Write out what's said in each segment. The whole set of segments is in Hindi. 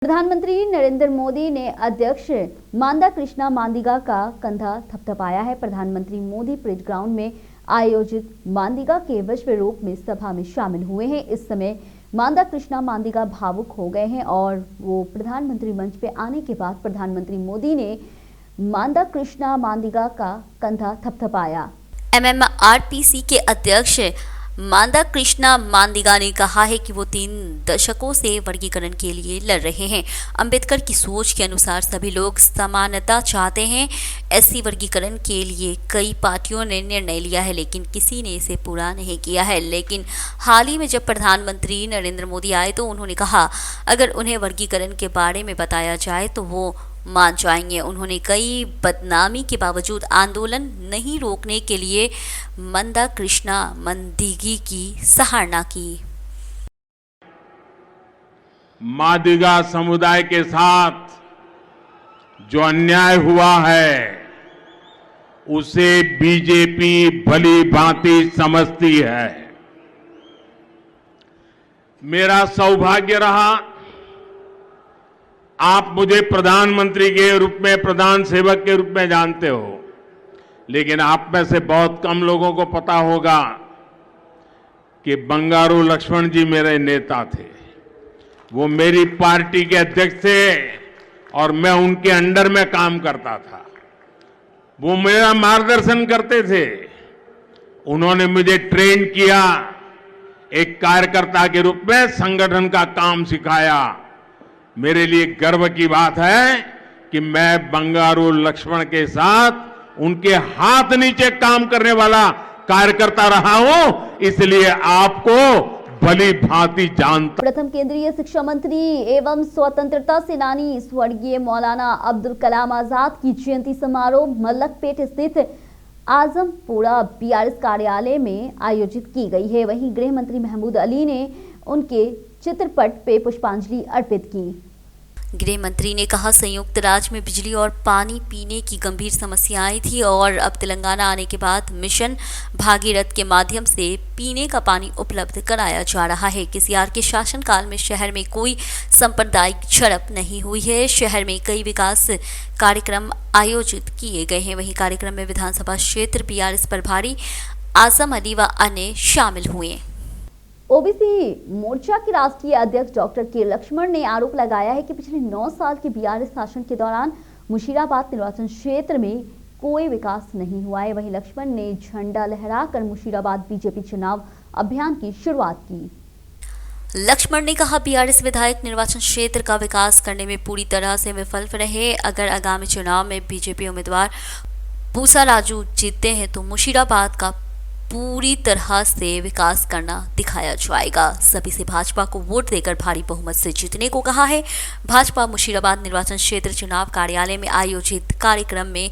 प्रधानमंत्री नरेंद्र मोदी ने अध्यक्ष मांदा कृष्णा मांदिगा का कंधा थपथपाया है। प्रधानमंत्री मोदी परेड ग्राउंड में आयोजित मांदिगा के विश्व रूप में सभा में शामिल हुए हैं। इस समय मांदा कृष्णा मांदिगा भावुक हो गए हैं और वो प्रधानमंत्री मंच पे आने के बाद प्रधानमंत्री मोदी ने मांदा कृष्णा मांदिगा का कंधा थपथपाया। MMRPC के अध्यक्ष मांदा कृष्णा मांदिगा ने कहा है कि वो 3 दशकों से वर्गीकरण के लिए लड़ रहे हैं। अंबेडकर की सोच के अनुसार सभी लोग समानता चाहते हैं। ऐसी वर्गीकरण के लिए कई पार्टियों ने निर्णय लिया है, लेकिन किसी ने इसे पूरा नहीं किया है। लेकिन हाल ही में जब प्रधानमंत्री नरेंद्र मोदी आए तो उन्होंने कहा अगर उन्हें वर्गीकरण के बारे में बताया जाए तो वो मान जाएंगे। उन्होंने कई बदनामी के बावजूद आंदोलन नहीं रोकने के लिए मांदा कृष्णा मांदिगा की सराहना की। मादिगा समुदाय के साथ जो अन्याय हुआ है उसे बीजेपी भली भांति समझती है। मेरा सौभाग्य रहा आप मुझे प्रधानमंत्री के रूप में, प्रधान सेवक के रूप में जानते हो, लेकिन आप में से बहुत कम लोगों को पता होगा कि बंगारू लक्ष्मण जी मेरे नेता थे। वो मेरी पार्टी के अध्यक्ष थे और मैं उनके अंडर में काम करता था। वो मेरा मार्गदर्शन करते थे। उन्होंने मुझे ट्रेन किया, एक कार्यकर्ता के रूप में संगठन का काम सिखाया। मेरे लिए गर्व की बात है कि मैं बंगारू लक्ष्मण के साथ उनके हाथ नीचे काम करने वाला कार्यकर्ता रहा हूं, इसलिए आपको भली भांति जानता। प्रथम केंद्रीय शिक्षा मंत्री एवं स्वतंत्रता सेनानी स्वर्गीय मौलाना अब्दुल कलाम आजाद की जयंती समारोह मलकपेट स्थित आजमपुरा बीआरएस कार्यालय में आयोजित की गई है। वहीं गृह मंत्री महमूद अली ने उनके चित्रपट पे पुष्पांजलि अर्पित की। गृह मंत्री ने कहा संयुक्त राज्य में बिजली और पानी पीने की गंभीर समस्याएं थी और अब तेलंगाना आने के बाद मिशन भागीरथ के माध्यम से पीने का पानी उपलब्ध कराया जा रहा है। केसीआर के शासनकाल में शहर में कोई सांप्रदायिक झड़प नहीं हुई है। शहर में कई विकास कार्यक्रम आयोजित किए गए हैं। वहीं कार्यक्रम में विधानसभा क्षेत्र बीआरएस प्रभारी आजम अली व अन्य शामिल हुए। ओबीसी मोर्चा के राष्ट्रीय अध्यक्ष डॉक्टर के लक्ष्मण ने आरोप लगाया है कि पिछले 9 साल के बीआरएस शासन के दौरान मुशीराबाद निर्वाचन क्षेत्र में कोई विकास नहीं हुआ है। वहीं लक्ष्मण ने झंडा लहराकर मुशीराबाद बीजेपी चुनाव अभियान की शुरुआत की। लक्ष्मण ने कहा बीआरएस विधायक निर्वाचन क्षेत्र का विकास करने में पूरी तरह से विफल रहे। अगर आगामी चुनाव में बीजेपी उम्मीदवार भूसा राजू जीतते हैं तो मुशीराबाद का पूरी तरह से विकास करना दिखाया जाएगा। सभी से भाजपा को वोट देकर भारी बहुमत से जीतने को कहा है। भाजपा मुशीराबाद निर्वाचन क्षेत्र चुनाव कार्यालय में आयोजित कार्यक्रम में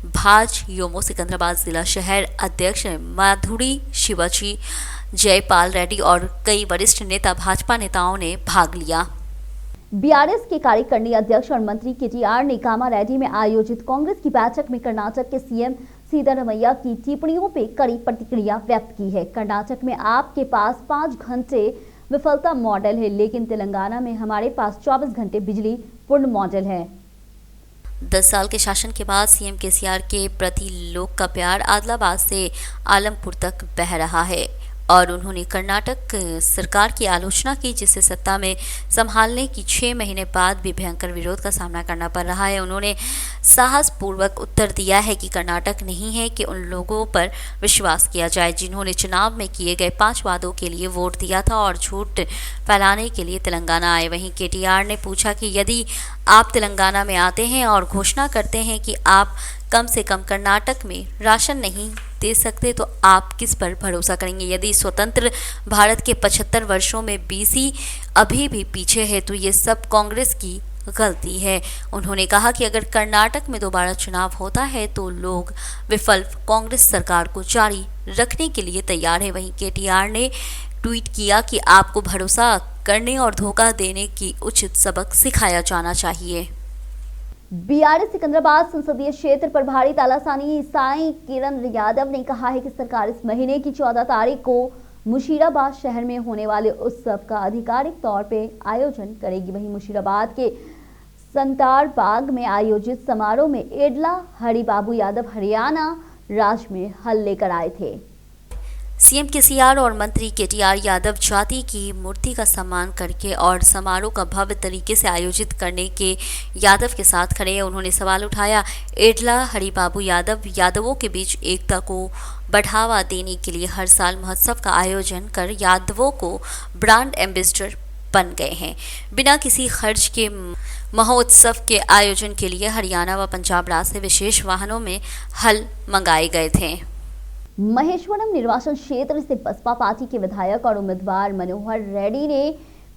भाजयुमो सिकंदराबाद जिला शहर अध्यक्ष माधुरी शिवाजी, जयपाल रेड्डी और कई वरिष्ठ नेता भाजपा नेताओं ने भाग लिया। बीआरएस के कार्यकारिणी अध्यक्ष और मंत्री केटीआर ने कामारेड्डी में आयोजित कांग्रेस की बैठक में कर्नाटक के सीएम सिद्धरामैया की टिप्पणियों पर कड़ी प्रतिक्रिया व्यक्त की है। कर्नाटक में आपके पास 5 घंटे विफलता मॉडल है, लेकिन तेलंगाना में हमारे पास 24 घंटे बिजली पूर्ण मॉडल है। 10 साल के शासन के बाद सीएम केसीआर के प्रति लोग का प्यार आदिलाबाद से आलमपुर तक बह रहा है और उन्होंने कर्नाटक सरकार की आलोचना की, जिसे सत्ता में संभालने की 6 महीने बाद भी भयंकर विरोध का सामना करना पड़ रहा है। उन्होंने साहसपूर्वक उत्तर दिया है कि कर्नाटक नहीं है कि उन लोगों पर विश्वास किया जाए जिन्होंने चुनाव में किए गए 5 वादों के लिए वोट दिया था और झूठ फैलाने के लिए तेलंगाना आए। वहीं केटीआर ने पूछा कि यदि आप तेलंगाना में आते हैं और घोषणा करते हैं कि आप कम से कम कर्नाटक में राशन नहीं दे सकते तो आप किस पर भरोसा करेंगे। यदि स्वतंत्र भारत के 75 वर्षों में बीसी अभी भी पीछे है तो ये सब कांग्रेस की गलती है। उन्होंने कहा कि अगर कर्नाटक में दोबारा चुनाव होता है तो लोग विफल कांग्रेस सरकार को जारी रखने के लिए तैयार है। वहीं केटीआर ने ट्वीट किया कि आपको भरोसा करने और धोखा देने की उचित सबक सिखाया जाना चाहिए। बीआरएस सिकंदराबाद संसदीय क्षेत्र प्रभारी तालासानी साईं किरण यादव ने कहा है कि सरकार इस महीने की 14 तारीख को मुशीराबाद शहर में होने वाले उत्सव का आधिकारिक तौर पे आयोजन करेगी। वहीं मुशीराबाद के संतार बाग में आयोजित समारोह में एडला हरिबाबू यादव हरियाणा राज्य में हल लेकर आए थे। सीएम केसीआर और मंत्री केटीआर यादव जाति की मूर्ति का सम्मान करके और समारोह का भव्य तरीके से आयोजित करने के यादव के साथ खड़े हैं। उन्होंने सवाल उठाया, एडला हरिबाबू यादव यादवों के बीच एकता को बढ़ावा देने के लिए हर साल महोत्सव का आयोजन कर यादवों को ब्रांड एम्बेसडर बन गए हैं। बिना किसी खर्च के महोत्सव के आयोजन के लिए हरियाणा व पंजाब राज्य से विशेष वाहनों में हल मंगाए गए थे। महेश्वरम निर्वाचन क्षेत्र से बसपा पार्टी के विधायक और उम्मीदवार मनोहर रेड्डी ने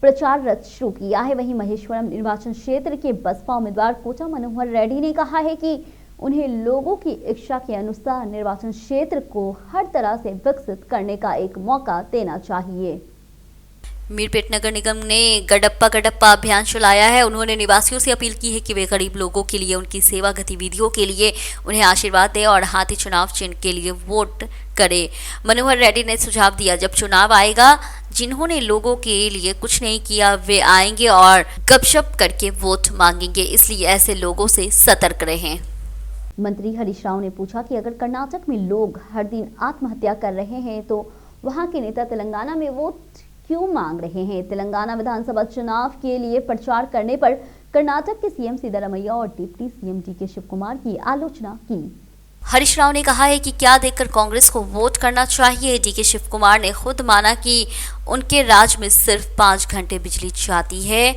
प्रचार रथ शुरू किया है। वहीं महेश्वरम निर्वाचन क्षेत्र के बसपा उम्मीदवार कोटा मनोहर रेड्डी ने कहा है कि उन्हें लोगों की इच्छा के अनुसार निर्वाचन क्षेत्र को हर तरह से विकसित करने का एक मौका देना चाहिए। मीरपेट नगर निगम ने गडप्पा अभियान चलाया है। उन्होंने निवासियों से अपील की है कि वे गरीब लोगों के लिए, उनकी सेवा गतिविधियों के लिए उन्हें आशीर्वाद दें और हाथी चुनाव चिन्ह के लिए वोट करें। मनोहर रेड्डी ने सुझाव दिया, जब चुनाव आएगा जिन्होंने लोगों के लिए कुछ नहीं किया वे आएंगे और गपशप करके वोट मांगेंगे, इसलिए ऐसे लोगों से सतर्क रहें। मंत्री हरीश राव ने पूछा कि अगर कर्नाटक में लोग हर दिन आत्महत्या कर रहे हैं तो वहां के नेता तेलंगाना में वोट क्यों मांग रहे हैं। तेलंगाना विधानसभा चुनाव के लिए प्रचार करने पर कर्नाटक के सीएम सिद्धारमैया और deputy CM DK Shivakumar की आलोचना की। हरीश राव ने कहा है कि क्या देखकर कांग्रेस को वोट करना चाहिए। डीके शिव कुमार ने खुद माना कि उनके राज्य में सिर्फ 5 घंटे बिजली जाती है।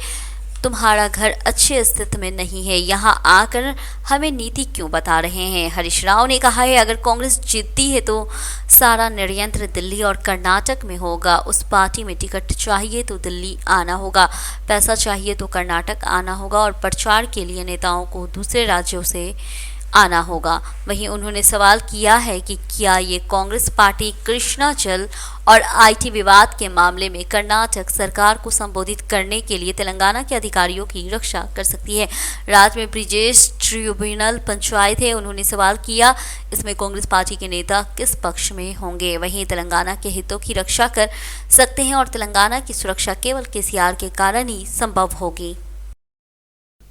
तुम्हारा घर अच्छी स्थिति में नहीं है, यहाँ आकर हमें नीति क्यों बता रहे हैं। हरीश राव ने कहा है, अगर कांग्रेस जीतती है तो सारा षड्यंत्र दिल्ली और कर्नाटक में होगा। उस पार्टी में टिकट चाहिए तो दिल्ली आना होगा, पैसा चाहिए तो कर्नाटक आना होगा और प्रचार के लिए नेताओं को दूसरे राज्यों से आना होगा। वहीं उन्होंने सवाल किया है कि क्या ये कांग्रेस पार्टी कृष्णा जल और आईटी विवाद के मामले में कर्नाटक सरकार को संबोधित करने के लिए तेलंगाना के अधिकारियों की रक्षा कर सकती है। राज्य में ब्रिजेश ट्रिब्यूनल पंचायत है। उन्होंने सवाल किया, इसमें कांग्रेस पार्टी के नेता किस पक्ष में होंगे। वहीं तेलंगाना के हितों की रक्षा कर सकते हैं और तेलंगाना की सुरक्षा केवल केसीआर के कारण ही संभव होगी।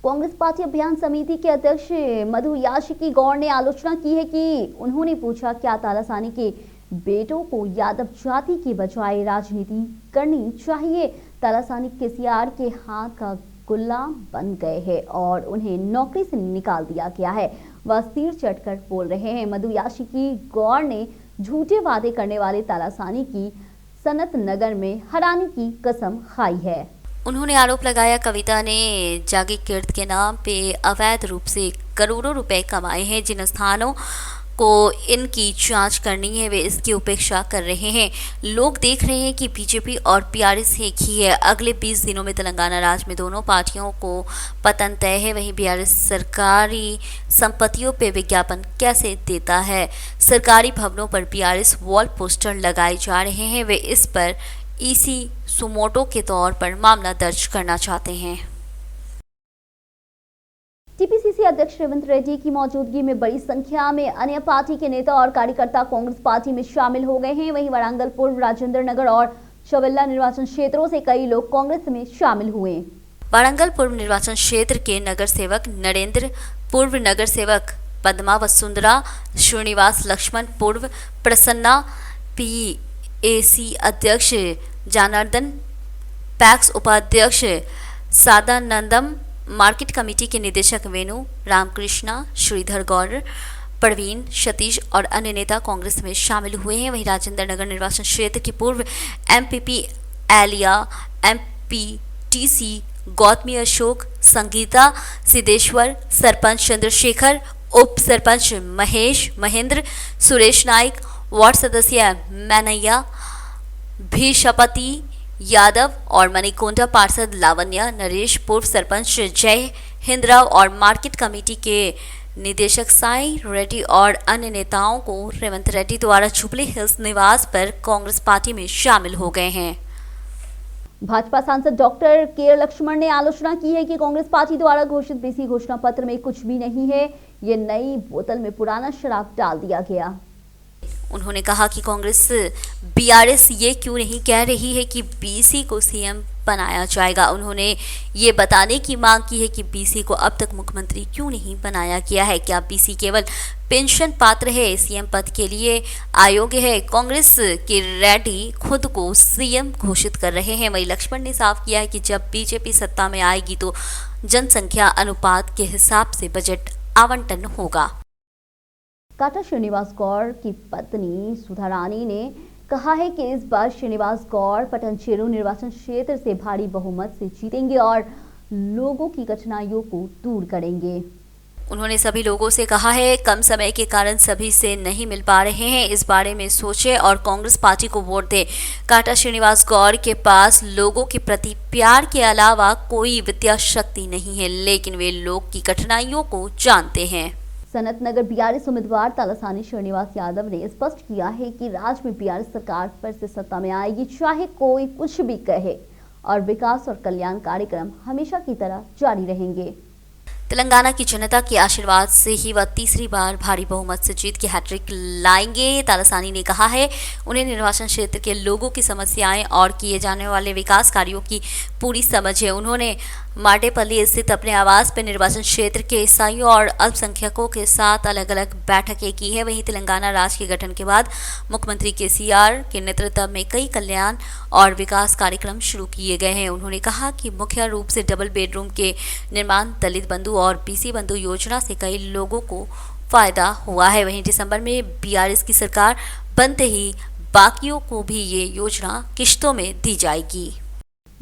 कांग्रेस पार्टी अभियान समिति के अध्यक्ष मधु याशिकी गौड़ ने आलोचना की है कि उन्होंने पूछा, क्या तालासानी के बेटों को यादव जाति की बजाय राजनीति करनी चाहिए। तालासानी केसीआर के हाथ का गुलाम बन गए हैं और उन्हें नौकरी से निकाल दिया गया है। वह सिर चढ़कर बोल रहे हैं। मधु याशिकी गौड़ ने झूठे वादे करने वाले तालासानी की सनत नगर में हराने की कसम खाई है। उन्होंने आरोप लगाया, कविता ने जागी कीर्त के नाम पे अवैध रूप से करोड़ों रुपए कमाए हैं। जिन स्थानों को इनकी जांच करनी है वे इसकी उपेक्षा कर रहे हैं। लोग देख रहे हैं कि बीजेपी और पीआरएस एक ही है। अगले 20 दिनों में तेलंगाना राज्य में दोनों पार्टियों को पतन तय है। वहीं पीआरएस सरकारी संपत्तियों पे विज्ञापन कैसे देता है। सरकारी भवनों पर पीआरएस वॉल पोस्टर लगाए जा रहे हैं। वे इस पर ईसी सुमोटो के तौर पर मामला दर्ज करना चाहते हैं। टीपीसीसी अध्यक्ष रेवंत रेड्डी की मौजूदगी में बड़ी संख्या में अन्य पार्टी के नेता और कार्यकर्ता कांग्रेस पार्टी में शामिल हो गए हैं। वहीं वारंगल पूर्व, राजेंद्र नगर और चवेला निर्वाचन क्षेत्रों से कई लोग कांग्रेस में शामिल हुए। वारंगल पूर्व निर्वाचन क्षेत्र के नगर सेवक नरेंद्र, पूर्व नगर सेवक पद्मा वसुंधरा, श्रीनिवास लक्ष्मण, पूर्व प्रसन्ना, पीएसी अध्यक्ष जनार्दन, पैक्स उपाध्यक्ष सादानंदम, मार्केट कमेटी के निदेशक वेणु रामकृष्णा, श्रीधर गौर, प्रवीण, सतीश और अन्य नेता कांग्रेस में शामिल हुए हैं। वहीं राजेंद्र नगर निर्वाचन क्षेत्र की पूर्व एमपीपी एलिया, एमपीटीसी गौतमी अशोक, संगीता सिद्धेश्वर, सरपंच चंद्रशेखर, उप सरपंच महेश महेंद्र, सुरेश नाइक, वार्ड सदस्य मैनैया, भीषपति यादव और मणिकोंडा पार्षद लावण्या, नरेश, पूर्व सरपंच जय हिंदराव और मार्केट कमेटी के निदेशक साई रेड्डी और अन्य नेताओं को रेवंत रेड्डी द्वारा जुबली हिल्स निवास पर कांग्रेस पार्टी में शामिल हो गए हैं। भाजपा सांसद डॉक्टर के लक्ष्मण ने आलोचना की है कि कांग्रेस पार्टी द्वारा घोषित बीसी घोषणा पत्र में कुछ भी नहीं है। ये नई बोतल में पुराना शराब डाल दिया गया। उन्होंने कहा कि कांग्रेस बीआरएस ये क्यों नहीं कह रही है कि बीसी को सीएम बनाया जाएगा। उन्होंने ये बताने की मांग की है कि बीसी को अब तक मुख्यमंत्री क्यों नहीं बनाया गया है। क्या बीसी केवल पेंशन पात्र है, सीएम पद के लिए अयोग्य है? कांग्रेस के रेड्डी खुद को सीएम घोषित कर रहे हैं। वहीं लक्ष्मण ने साफ किया है कि जब बीजेपी सत्ता में आएगी तो जनसंख्या अनुपात के हिसाब से बजट आवंटन होगा। काटा श्रीनिवास गौड़ की पत्नी सुधा रानी ने कहा है कि इस बार श्रीनिवास गौड़ पटनचेरू निर्वाचन क्षेत्र से भारी बहुमत से जीतेंगे और लोगों की कठिनाइयों को दूर करेंगे। उन्होंने सभी लोगों से कहा है कम समय के कारण सभी से नहीं मिल पा रहे हैं, इस बारे में सोचें और कांग्रेस पार्टी को वोट दें। काटा श्रीनिवास गौड़ के पास लोगों के प्रति प्यार के अलावा कोई वित्तीय शक्ति नहीं है, लेकिन वे लोग की कठिनाइयों को जानते हैं। सनत नगर बीआरएस उम्मीदवार तालासानी श्रीनिवास यादव ने स्पष्ट किया है कि राज्य में बीआरएस सरकार फिर से सत्ता में आएगी, चाहे कोई कुछ भी कहे, और विकास और कल्याण कार्यक्रम हमेशा की तरह जारी रहेंगे। तेलंगाना की जनता के आशीर्वाद से ही वह तीसरी बार भारी बहुमत से जीत के हैट्रिक लाएंगे। तालासानी ने कहा है उन्हें निर्वाचन क्षेत्र के लोगों की समस्याएं और किए जाने वाले विकास कार्यों की पूरी समझ है। उन्होंने माडेपल्ली स्थित अपने आवास पर निर्वाचन क्षेत्र के ईसाइयों और अल्पसंख्यकों के साथ अलग अलग बैठकें की है। वहीं तेलंगाना राज्य के गठन के बाद मुख्यमंत्री केसीआर के नेतृत्व में कई कल्याण और विकास कार्यक्रम शुरू किए गए हैं। उन्होंने कहा कि मुख्य रूप से डबल बेडरूम के निर्माण, दलित बंधु और बीसी बंधु योजना से कई लोगों को फायदा हुआ है। वहीं दिसंबर में बीआरएस की सरकार बनते ही बाकियों को भी ये योजना किश्तों में दी जाएगी।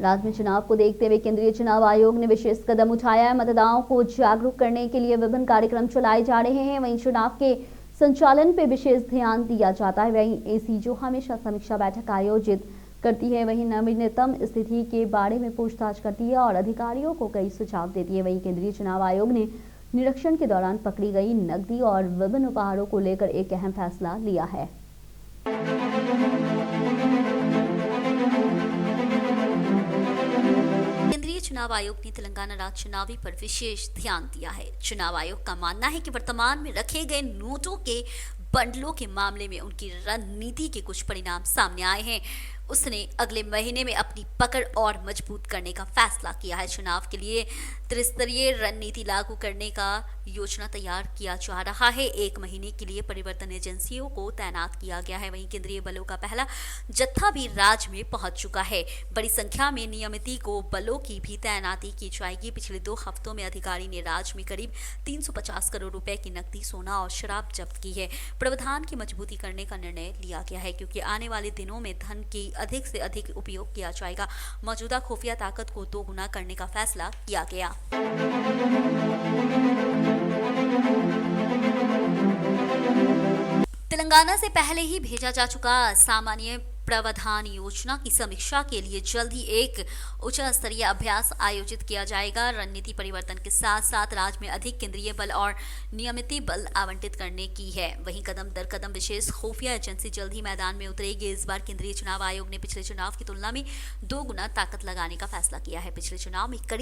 राज्य में चुनाव को देखते हुए केंद्रीय चुनाव आयोग ने विशेष कदम उठाया है। मतदाताओं को जागरूक करने के लिए विभिन्न कार्यक्रम चलाए जा रहे हैं। वहीं चुनाव के संचालन पे विशेष ध्यान दिया जाता है। वहीं एसी जो हमेशा समीक्षा बैठक आयोजित करती है, वहीं नवीनतम स्थिति के बारे में पूछताछ करती है और अधिकारियों को कई सुझाव देती है। वहीं केंद्रीय चुनाव आयोग ने निरीक्षण के दौरान पकड़ी गई नकदी और विभिन्न उपहारों को लेकर एक अहम फैसला लिया है। केंद्रीय चुनाव आयोग ने तेलंगाना राज्य चुनावी पर विशेष ध्यान दिया है। चुनाव आयोग का मानना है कि वर्तमान में रखे गए नोटों के बंडलों के मामले में उनकी रणनीति के कुछ परिणाम सामने आए हैं। उसने अगले महीने में अपनी पकड़ और मजबूत करने का फैसला किया है। चुनाव के लिए त्रिस्तरीय रणनीति लागू करने का योजना तैयार किया जा रहा है। 1 महीने के लिए परिवर्तन एजेंसियों को तैनात किया गया है। वहीं केंद्रीय बलों का पहला जत्था भी राज्य में पहुंच चुका है। बड़ी संख्या में नियमित को बलों की भी तैनाती की जाएगी। पिछले 2 हफ्तों में अधिकारी ने राज्य में करीब 350 करोड़ रुपए की नकदी, सोना और शराब जब्त की है। प्रावधान की मजबूती करने का निर्णय लिया गया है क्योंकि आने वाले दिनों में धन की अधिक से अधिक उपयोग किया जाएगा। मौजूदा खुफिया ताकत को 2 गुना करने का फैसला किया गया। तेलंगाना से पहले ही भेजा जा चुका सामान्य प्रावधान योजना की समीक्षा के लिए जल्द ही एक उच्च स्तरीय अभ्यास आयोजित किया जाएगा। रणनीति परिवर्तन के साथ साथ राज्य में अधिक केंद्रीय बल और नियमित बल आवंटित करने की है। वहीं कदम दर कदम विशेष खुफिया एजेंसी जल्द ही मैदान में उतरेगी। इस बार केंद्रीय चुनाव आयोग ने पिछले चुनाव की तुलना में 2 गुना ताकत लगाने का फैसला किया है। पिछले चुनाव में करीब